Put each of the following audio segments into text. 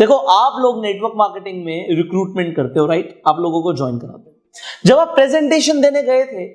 देखो आप लोग नेटवर्क मार्केटिंग में रिक्रूटमेंट करते हो, राइट? आप लोगों को ज्वाइन कराते हो। जब आप प्रेजेंटेशन देने गए थे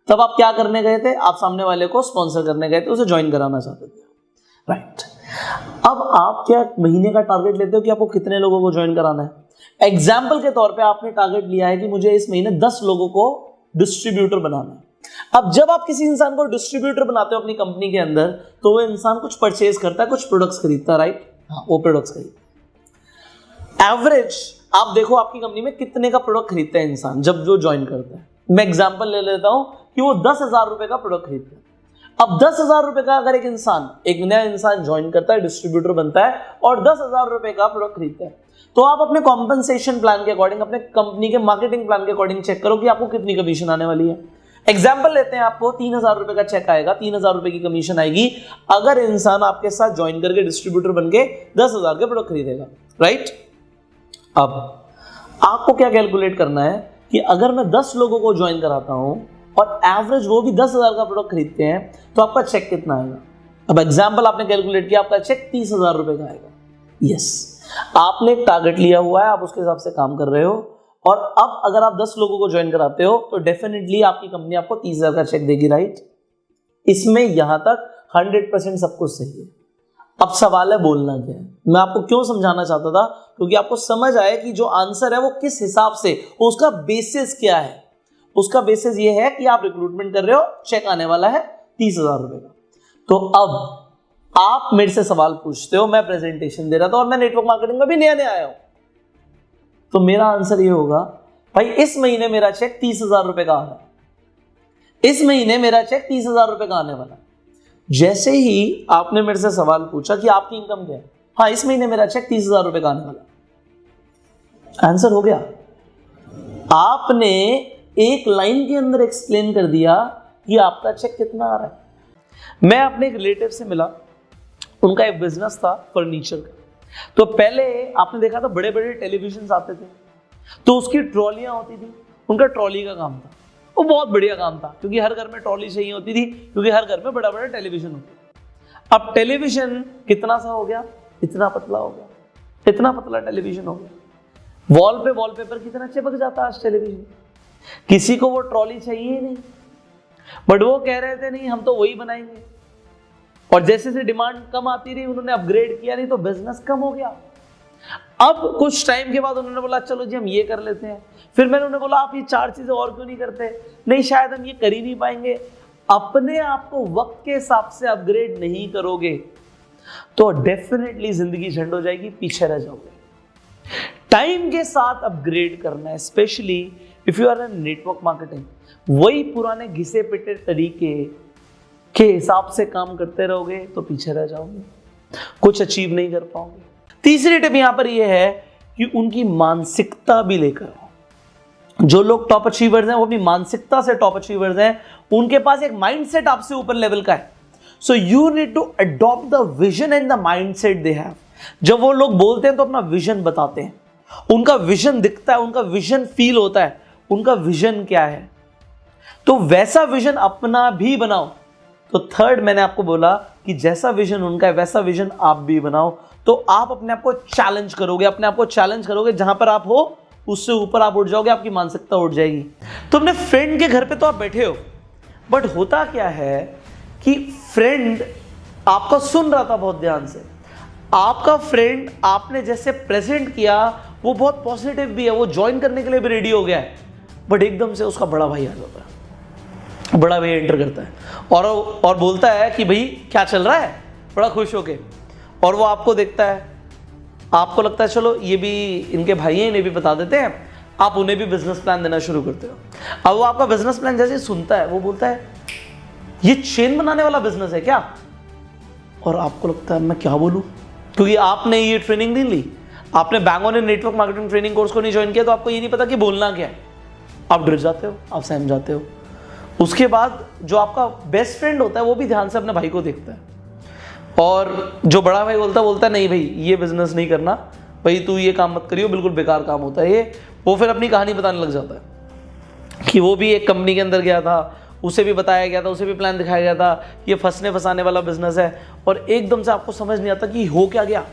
तब आप क्या करने गए थे? आप सामने वाले को स्पॉन्सर करने गए थे, उसे ज्वाइन कराना चाहते थे, राइट? अब आप क्या महीने का टारगेट लेते हो कि आपको कितने लोगों को ज्वाइन कराना है? एग्जाम्पल के तौर पे आपने टारगेट लिया है कि मुझे इस महीने 10 लोगों को डिस्ट्रीब्यूटर बनाना है। अब जब आप किसी इंसान को डिस्ट्रीब्यूटर बनाते हो अपनी कंपनी के अंदर, तो वो इंसान कुछ परचेज करता है, कुछ प्रोडक्ट्स खरीदता है, राइट? हाँ, वो प्रोडक्ट्स खरीदता है। एवरेज आप देखो आपकी कंपनी में कितने का प्रोडक्ट खरीदता है इंसान जब जो ज्वाइन करता है। मैं एग्जांपल ले लेता हूं कि वो 10,000 रुपए का प्रोडक्ट खरीदता है। अब 10,000 रुपए का अगर एक नया इंसान ज्वाइन करता है, डिस्ट्रीब्यूटर बनता है और 10,000 रुपए का प्रोडक्ट खरीदता है, तो आप अपने कॉम्पनसेशन प्लान के अकॉर्डिंग, अपने कंपनी के मार्केटिंग प्लान के अकॉर्डिंग चेक करो कि आपको कितनी कमीशन आने वाली है। एग्जाम्पल लेते हैं, आपको 3,000 रुपए का चेक आएगा, 3,000 रुपए की कमीशन आएगी अगर इंसान आपके साथ ज्वाइन करके डिस्ट्रीब्यूटर बन के 10,000 के प्रोडक्ट खरीदेगा, राइट? अब आपको क्या कैलकुलेट करना है कि अगर मैं 10 लोगों को ज्वाइन कराता हूं और एवरेज वो भी 10,000 का प्रोडक्ट खरीदते हैं, तो आपका चेक कितना आएगा? अब एग्जाम्पल आपने कैलकुलेट किया, आपका चेक 30,000 रुपए का आएगा। यस, आपने एक टारगेट लिया हुआ है, आप उसके हिसाब से काम कर रहे हो, और अब अगर आप 10 लोगों को ज्वाइन कराते हो तो डेफिनेटली आपकी कंपनी आपको 30,000 का चेक देगी, राइट? इसमें यहां तक 100% सब कुछ सही है। अब सवाल है बोलना क्या है। मैं आपको क्यों समझाना चाहता था, क्योंकि आपको समझ आए कि जो आंसर है वो किस हिसाब से, उसका बेसिस क्या है। उसका बेसिस ये है कि आप रिक्रूटमेंट कर रहे हो, चेक आने वाला है 30,000 रुपए का। तो अब आप मेरे से सवाल पूछते हो, मैं प्रेजेंटेशन दे रहा था और मैं नेटवर्क मार्केटिंग में भी नया आया हूं, तो मेरा आंसर ये होगा, भाई इस महीने मेरा चेक 30,000 रुपए का आ रहा है, इस महीने मेरा चेक 30,000 रुपए का आने वाला है। जैसे ही आपने मेरे से सवाल पूछा कि आपकी इनकम क्या है, हाँ इस महीने मेरा चेक 30,000 रुपए का आने वाला, आंसर हो गया। आपने एक लाइन के अंदर एक्सप्लेन कर दिया कि आपका चेक कितना आ रहा है। मैं अपने एक रिलेटिव से मिला, उनका एक बिजनेस था फर्नीचर का। तो पहले आपने देखा था बड़े बड़े टेलीविजन आते थे, तो उसकी ट्रॉलियां होती थी, उनका ट्रॉली का काम था। वो बहुत बढ़िया काम था, क्योंकि हर घर में ट्रॉली चाहिए होती थी, क्योंकि हर घर में बड़ा बड़ा टेलीविजन होता। अब टेलीविजन कितना सा हो गया, इतना पतला हो गया, इतना पतला टेलीविजन हो गया। वॉलपेपर कितना चिपक जाता है आज टेलीविजन। किसी को वो ट्रॉली चाहिए ही नहीं, बट वो कह रहे थे नहीं हम तो वही बनाएंगे, और जैसे से डिमांड कम आती रही उन्होंने अपग्रेड किया, नहीं तो बिजनेस कम हो गया। अब कुछ टाइम के बाद उन्होंने बोला चलो जी हम ये कर लेते हैं। फिर मैंने उन्हें बोला आप ये 4 चीजें और क्यों नहीं करते? नहीं शायद हम ये कर ही नहीं पाएंगे। अपने आप को वक्त के हिसाब से अपग्रेड नहीं करोगे तो डेफिनेटली जिंदगी झंड हो जाएगी, पीछे रह जाओगे। टाइम के साथ अपग्रेड करना है, specially if you are in network marketing. वही पुराने घिसे पिटे तरीके के हिसाब से काम करते रहोगे तो पीछे रह जाओगे, कुछ अचीव नहीं कर पाओगे। तीसरी टिप यहां पर यह है कि उनकी मानसिकता भी लेकर आओ। जो लोग टॉप अचीवर्स हैं वो अपनी मानसिकता से टॉप अचीवर्स हैं, उनके पास एक माइंडसेट आपसे ऊपर लेवल का है। So you need to adopt the vision and the mindset they have. जब वो लोग बोलते हैं तो अपना विजन बताते हैं, उनका विजन दिखता है, उनका विजन फील होता है, उनका विजन क्या है, तो वैसा विजन अपना भी बनाओ। तो थर्ड मैंने आपको बोला कि जैसा विजन उनका है वैसा विजन आप भी बनाओ, तो आप अपने आप को चैलेंज करोगे, अपने आप को चैलेंज करोगे, जहां पर आप हो उससे ऊपर आप उठ जाओगे, आपकी मानसिकता उठ जाएगी। तो अपने फ्रेंड के घर पे तो आप बैठे हो, बट होता क्या है कि फ्रेंड आपका सुन रहा था बहुत ध्यान से, आपका फ्रेंड आपने जैसे प्रेजेंट किया वो बहुत पॉजिटिव भी है, वो ज्वाइन करने के लिए भी रेडी हो गया है, बट एकदम से उसका बड़ा भाई आ जाता है, बड़ा भाई एंटर करता है और बोलता है कि भाई क्या चल रहा है, बड़ा खुश होके, और वो आपको देखता है, आपको लगता है चलो ये भी इनके भाई हैं, इन्हें भी बता देते हैं, आप उन्हें भी बिजनेस प्लान देना शुरू करते हो। अब वो आपका बिजनेस प्लान जैसे सुनता है वो बोलता है ये चेन बनाने वाला बिजनेस है क्या, और आपको लगता है मैं क्या बोलूं, क्योंकि आपने ये ट्रेनिंग नहीं ली, आपने बैंगों ने नेटवर्क मार्केटिंग ट्रेनिंग कोर्स को नहीं ज्वाइन किया, तो आपको ये नहीं पता कि बोलना क्या है, आप डर जाते हो, आप सहम जाते हो। उसके बाद जो आपका बेस्ट फ्रेंड होता है वो भी ध्यान से अपने भाई को देखता है, और जो बड़ा भाई बोलता है नहीं भाई ये बिजनेस नहीं करना, भाई तू ये काम मत करियो, बिल्कुल बेकार काम होता है ये। वो फिर अपनी कहानी बताने लग जाता है कि वो भी एक कंपनी के अंदर गया था, उसे भी बताया गया था, उसे भी प्लान दिखाया गया था, ये फंसने फंसाने वाला बिजनेस है, और एकदम से आपको समझ नहीं आता कि हो क्या गया।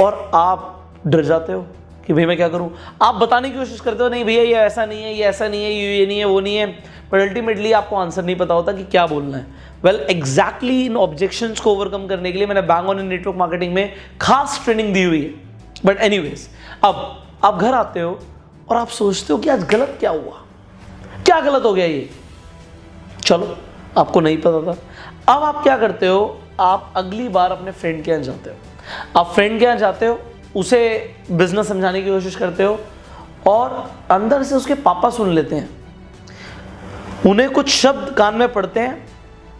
और आप डर जाते हो कि भाई मैं क्या करूं। आप बताने की कोशिश करते हो नहीं भैया ये ऐसा नहीं है, ये ऐसा नहीं है, ये नहीं है, वो नहीं है, पर अल्टीमेटली आपको आंसर नहीं पता होता कि क्या बोलना है। वेल एग्जैक्टली इन ऑब्जेक्शंस को ओवरकम करने के लिए मैंने बैंग ऑन नेटवर्क मार्केटिंग में खास ट्रेनिंग दी हुई है। बट एनीवेज, अब आप घर आते हो और आप सोचते हो कि आज गलत क्या हुआ, क्या गलत हो गया ये। चलो आपको नहीं पता था, अब आप क्या करते हो, आप अगली बार अपने फ्रेंड के यहाँ जाते हो। आप फ्रेंड के यहाँ जाते हो, उसे बिजनेस समझाने की कोशिश करते हो और अंदर से उसके पापा सुन लेते हैं, उन्हें कुछ शब्द कान में पड़ते हैं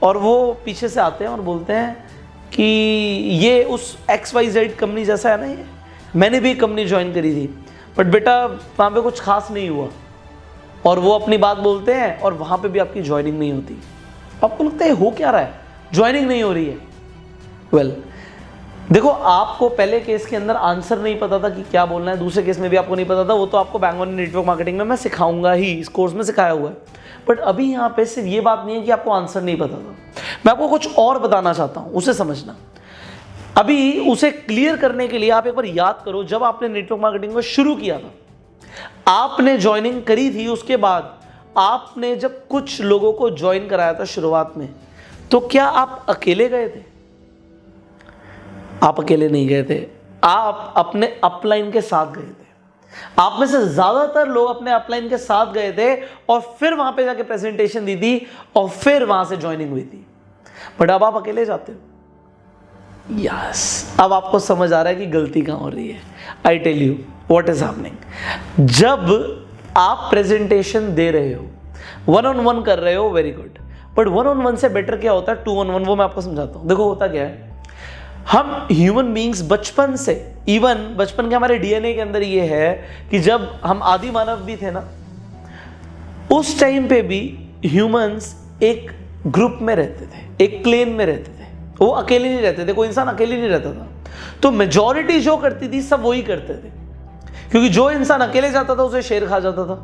और वो पीछे से आते हैं और बोलते हैं कि ये उस XYZ कंपनी जैसा है ना, ये मैंने भी एक कंपनी ज्वाइन करी थी बट बेटा वहाँ पे कुछ खास नहीं हुआ। और वो अपनी बात बोलते हैं और वहाँ पे भी आपकी ज्वाइनिंग नहीं होती। आपको लगता है हो क्या रहा है, ज्वाइनिंग नहीं हो रही है। वेल देखो, आपको पहले केस के अंदर आंसर नहीं पता था कि क्या बोलना है, दूसरे केस में भी आपको नहीं पता था, वो तो आपको बैंग ऑन नेटवर्क मार्केटिंग में मैं सिखाऊंगा ही, इस कोर्स में सिखाया हुआ है। बट अभी यहाँ पे सिर्फ ये बात नहीं है कि आपको आंसर नहीं पता था, मैं आपको कुछ और बताना चाहता हूँ, उसे समझना। अभी उसे क्लियर करने के लिए आप एक बार याद करो, जब आपने नेटवर्क मार्केटिंग को शुरू किया था, आपने ज्वाइनिंग करी थी, उसके बाद आपने जब कुछ लोगों को ज्वाइन कराया था शुरुआत में, तो क्या आप अकेले गए थे? आप अकेले नहीं गए थे, आप अपने अपलाइन के साथ गए थे। आप में से ज्यादातर लोग अपने अपलाइन के साथ गए थे और फिर वहां पे जाके प्रेजेंटेशन दी थी और फिर वहां से ज्वाइनिंग हुई थी। बट अब आप अकेले जाते हो। यस, अब आपको समझ आ रहा है कि गलती कहां हो रही है। I tell you what is happening. जब आप प्रेजेंटेशन दे रहे हो, 1-on-1 कर रहे हो, वेरी गुड, बट 1-on-1 से बेटर क्या होता है 2-on-1, वो मैं आपको समझाता हूं। देखो होता क्या है, हम ह्यूमन बींग्स बचपन से, इवन बचपन के हमारे डीएनए के अंदर ये है कि जब हम आदि मानव भी थे ना, उस टाइम पे भी ह्यूमंस एक ग्रुप में रहते थे, एक क्लेन में रहते थे, वो अकेले नहीं रहते थे, कोई इंसान अकेले नहीं रहता था। तो मेजॉरिटी जो करती थी सब वही करते थे, क्योंकि जो इंसान अकेले जाता था उसे शेर खा जाता था,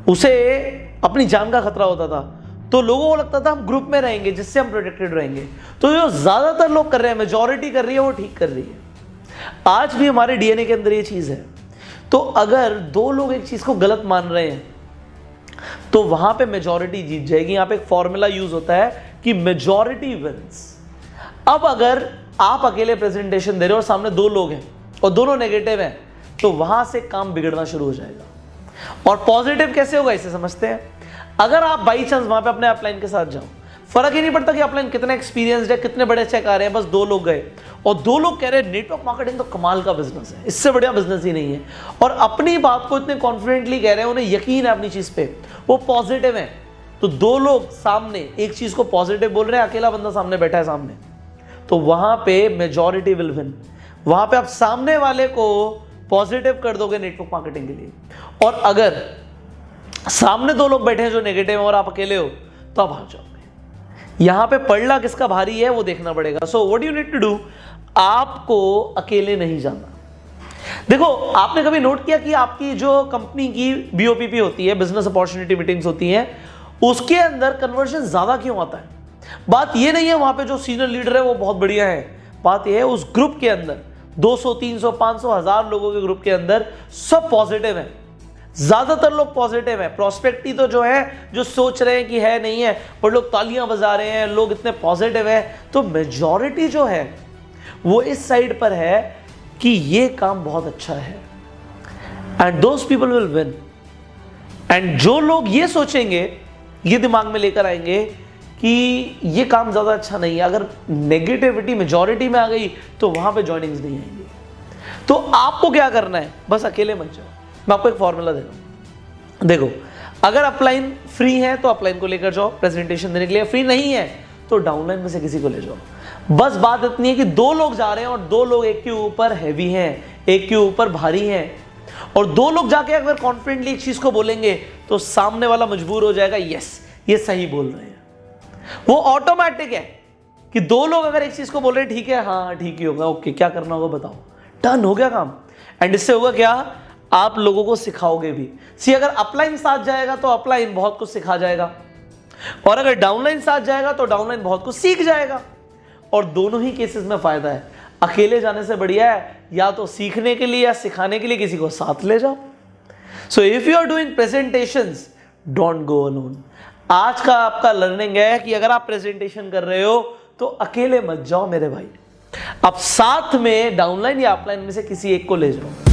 उसे अपनी जान का खतरा होता था। तो लोगों को लगता था हम ग्रुप में रहेंगे जिससे हम प्रोटेक्टेड रहेंगे। तो जो ज्यादातर लोग कर रहे हैं, मेजॉरिटी कर रही है, वो ठीक कर रही है। आज भी हमारे डीएनए के अंदर ये चीज है। तो अगर दो लोग एक चीज को गलत मान रहे हैं तो वहां पे मेजॉरिटी जीत जाएगी। यहां पे एक फॉर्मूला यूज होता है कि मेजॉरिटी विंस। अब अगर आप अकेले प्रेजेंटेशन दे रहे हो और सामने दो लोग हैं और दोनों नेगेटिव हैं, तो वहां से काम बिगड़ना शुरू हो जाएगा। और पॉजिटिव कैसे होगा इसे समझते हैं। अगर आप बाई चांस वहां पे अपने अपलाइन के साथ जाओ, फर्क ही नहीं पड़ता कि अपलाइन कितना एक्सपीरियंस्ड है, कितने बड़े चेक आ रहे हैं, बस दो लोग गए और दो लोग कह रहे हैं नेटवर्क मार्केटिंग तो कमाल का बिजनेस है, इससे बढ़िया बिजनेस ही नहीं है, और अपनी बात को इतने कॉन्फिडेंटली कह रहे हैं, उन्हें यकीन है अपनी चीज पे, वो पॉजिटिव है। तो दो लोग सामने एक चीज को पॉजिटिव बोल रहे हैं, अकेला बंदा सामने बैठा है सामने, तो वहां पे मेजॉरिटी विल विन। वहां पे आप सामने वाले को पॉजिटिव कर दोगे नेटवर्क मार्केटिंग के लिए। और अगर सामने दो लोग बैठे हैं जो नेगेटिव है और आप अकेले हो, तो आप हार जाओगे। यहां पे पड़ना किसका भारी है वो देखना पड़ेगा। So what you need to do, आपको अकेले नहीं जाना। देखो, आपने कभी नोट किया कि आपकी जो कंपनी की BOPP होती है, बिजनेस अपॉर्चुनिटी मीटिंग्स होती हैं, उसके अंदर कन्वर्जन ज्यादा क्यों आता है? बात ये नहीं है वहां पे जो सीनियर लीडर है वो बहुत बढ़िया है, बात ये है उस ग्रुप के अंदर 200, 300, 500, 1000 लोगों के ग्रुप के अंदर सब पॉजिटिव है, ज्यादातर लोग पॉजिटिव है। प्रोस्पेक्ट ही तो जो है, जो सोच रहे हैं कि है नहीं है, पर लोग तालियां बजा रहे हैं, लोग इतने पॉजिटिव है, तो मेजॉरिटी जो है वो इस साइड पर है कि ये काम बहुत अच्छा है, and those people will win. And जो लोग ये सोचेंगे, ये दिमाग में लेकर आएंगे कि ये काम ज्यादा अच्छा नहीं है, अगर नेगेटिविटी मेजॉरिटी में आ गई तो वहां पे जॉइनिंग्स नहीं आएंगी। तो आपको क्या करना है, बस अकेले मत जाओ। मैं आपको एक फॉर्मूला दे रहा हूं, देखो, अगर अपलाइन फ्री है तो अपलाइन को लेकर जाओ प्रेजेंटेशन देने के लिए, फ्री नहीं है तो डाउनलाइन में से किसी को ले जाओ। बस बात इतनी है कि दो लोग जा रहे हैं और दो लोग एक के ऊपर हैवी हैं, एक के ऊपर भारी हैं, और दो लोग जाके अगर कॉन्फिडेंटली एक चीज को बोलेंगे तो सामने वाला मजबूर हो जाएगा, यस ये सही बोल रहे हैं। वो ऑटोमेटिक है कि दो लोग अगर एक चीज को बोल रहे हैं, ठीक है, हाँ ठीक ही होगा, ओके क्या करना होगा बताओ, डन हो गया काम। एंड इससे होगा क्या, आप लोगों को सिखाओगे भी। सी अगर अपलाइन साथ जाएगा तो अपलाइन बहुत कुछ सिखा जाएगा, और अगर डाउनलाइन साथ जाएगा तो डाउनलाइन बहुत कुछ सीख जाएगा, और दोनों ही केसेस में फायदा है। अकेले जाने से बढ़िया है या तो सीखने के लिए या सिखाने के लिए किसी को साथ ले जाओ। So if you are doing presentations, don't go alone. आज का आपका लर्निंग है कि अगर आप प्रेजेंटेशन कर रहे हो तो अकेले मत जाओ मेरे भाई, आप साथ में डाउनलाइन या अपलाइन में से किसी एक को ले जाओ।